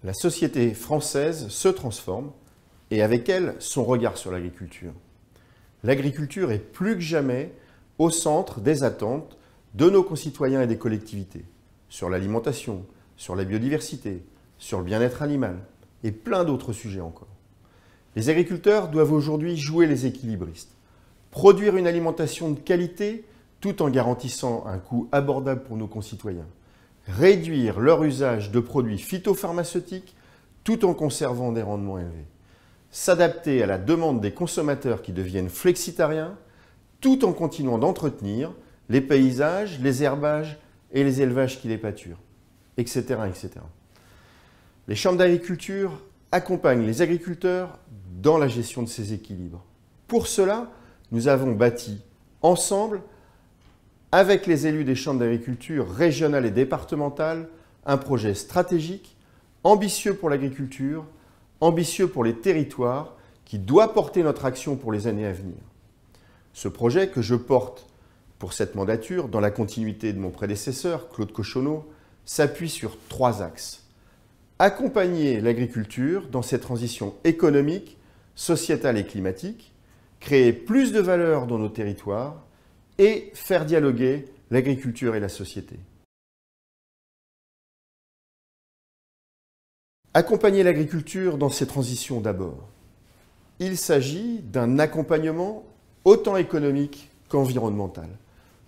La société française se transforme et avec elle son regard sur l'agriculture. L'agriculture est plus que jamais au centre des attentes de nos concitoyens et des collectivités, sur l'alimentation, sur la biodiversité, sur le bien-être animal et plein d'autres sujets encore. Les agriculteurs doivent aujourd'hui jouer les équilibristes, produire une alimentation de qualité tout en garantissant un coût abordable pour nos concitoyens, réduire leur usage de produits phytopharmaceutiques tout en conservant des rendements élevés, s'adapter à la demande des consommateurs qui deviennent flexitariens tout en continuant d'entretenir les paysages, les herbages et les élevages qui les pâturent, etc., etc. Les chambres d'agriculture accompagnent les agriculteurs dans la gestion de ces équilibres. Pour cela, nous avons bâti ensemble, avec les élus des chambres d'agriculture régionales et départementales, un projet stratégique, ambitieux pour l'agriculture, ambitieux pour les territoires, qui doit porter notre action pour les années à venir. Ce projet que je porte pour cette mandature, dans la continuité de mon prédécesseur, Claude Cochonneau, s'appuie sur 3 axes. Accompagner l'agriculture dans ses transitions économiques, sociétales et climatiques, créer plus de valeur dans nos territoires et faire dialoguer l'agriculture et la société. Accompagner l'agriculture dans ses transitions d'abord. Il s'agit d'un accompagnement autant économique qu'environnemental.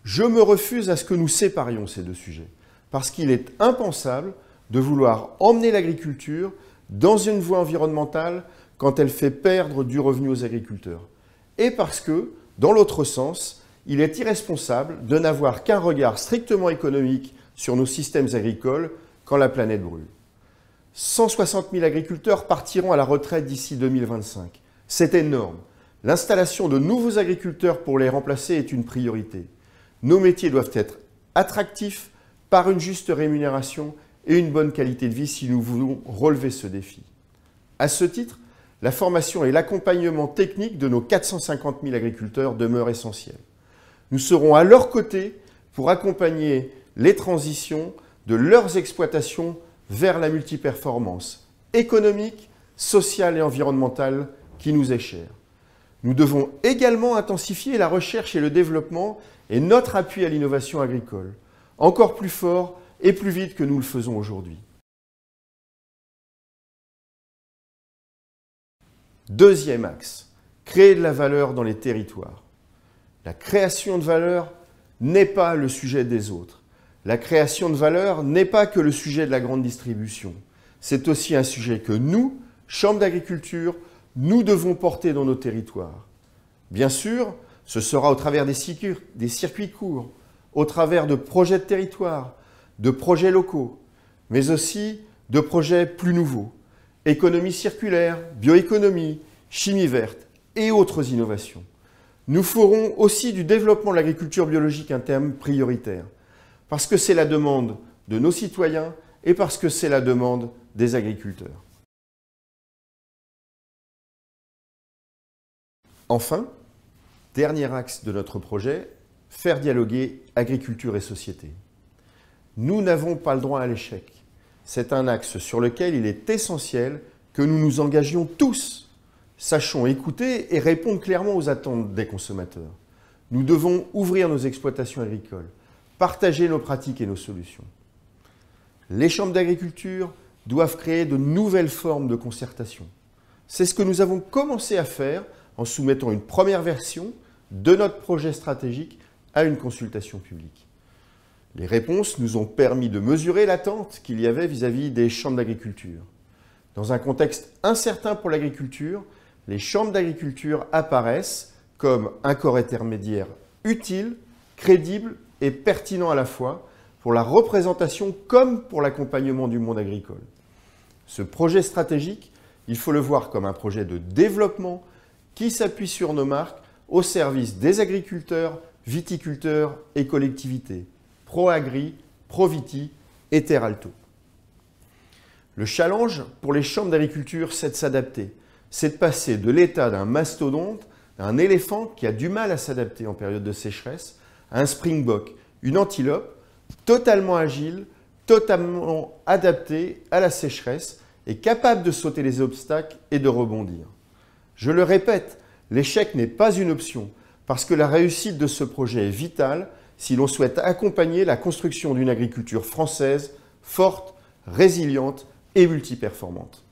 Je me refuse à ce que nous séparions ces 2 sujets, parce qu'il est impensable de vouloir emmener l'agriculture dans une voie environnementale quand elle fait perdre du revenu aux agriculteurs. Et parce que, dans l'autre sens, il est irresponsable de n'avoir qu'un regard strictement économique sur nos systèmes agricoles quand la planète brûle. 160 000 agriculteurs partiront à la retraite d'ici 2025. C'est énorme. L'installation de nouveaux agriculteurs pour les remplacer est une priorité. Nos métiers doivent être attractifs par une juste rémunération et une bonne qualité de vie si nous voulons relever ce défi. À ce titre, la formation et l'accompagnement technique de nos 450 000 agriculteurs demeurent essentiels. Nous serons à leur côté pour accompagner les transitions de leurs exploitations vers la multiperformance économique, sociale et environnementale qui nous est chère. Nous devons également intensifier la recherche et le développement et notre appui à l'innovation agricole, encore plus fort et plus vite que nous le faisons aujourd'hui. Deuxième axe, créer de la valeur dans les territoires. La création de valeur n'est pas le sujet des autres. La création de valeur n'est pas que le sujet de la grande distribution. C'est aussi un sujet que nous, Chambre d'agriculture, nous devons porter dans nos territoires. Bien sûr, ce sera au travers des circuits courts, au travers de projets de territoire, de projets locaux, mais aussi de projets plus nouveaux. Économie circulaire, bioéconomie, chimie verte et autres innovations. Nous ferons aussi du développement de l'agriculture biologique un thème prioritaire, parce que c'est la demande de nos citoyens et parce que c'est la demande des agriculteurs. Enfin, dernier axe de notre projet, faire dialoguer agriculture et société. Nous n'avons pas le droit à l'échec. C'est un axe sur lequel il est essentiel que nous nous engagions tous. Sachons écouter et répondre clairement aux attentes des consommateurs. Nous devons ouvrir nos exploitations agricoles, partager nos pratiques et nos solutions. Les chambres d'agriculture doivent créer de nouvelles formes de concertation. C'est ce que nous avons commencé à faire en soumettant une première version de notre projet stratégique à une consultation publique. Les réponses nous ont permis de mesurer l'attente qu'il y avait vis-à-vis des chambres d'agriculture. Dans un contexte incertain pour l'agriculture, les chambres d'agriculture apparaissent comme un corps intermédiaire utile, crédible et pertinent à la fois pour la représentation comme pour l'accompagnement du monde agricole. Ce projet stratégique, il faut le voir comme un projet de développement qui s'appuie sur nos marques au service des agriculteurs, viticulteurs et collectivités, ProAgri, ProViti et Terralto. Le challenge pour les chambres d'agriculture, c'est de s'adapter. C'est de passer de l'état d'un mastodonte, d'un éléphant qui a du mal à s'adapter en période de sécheresse, à un springbok, une antilope totalement agile, totalement adaptée à la sécheresse est capable de sauter les obstacles et de rebondir. Je le répète, l'échec n'est pas une option, parce que la réussite de ce projet est vitale si l'on souhaite accompagner la construction d'une agriculture française forte, résiliente et multiperformante.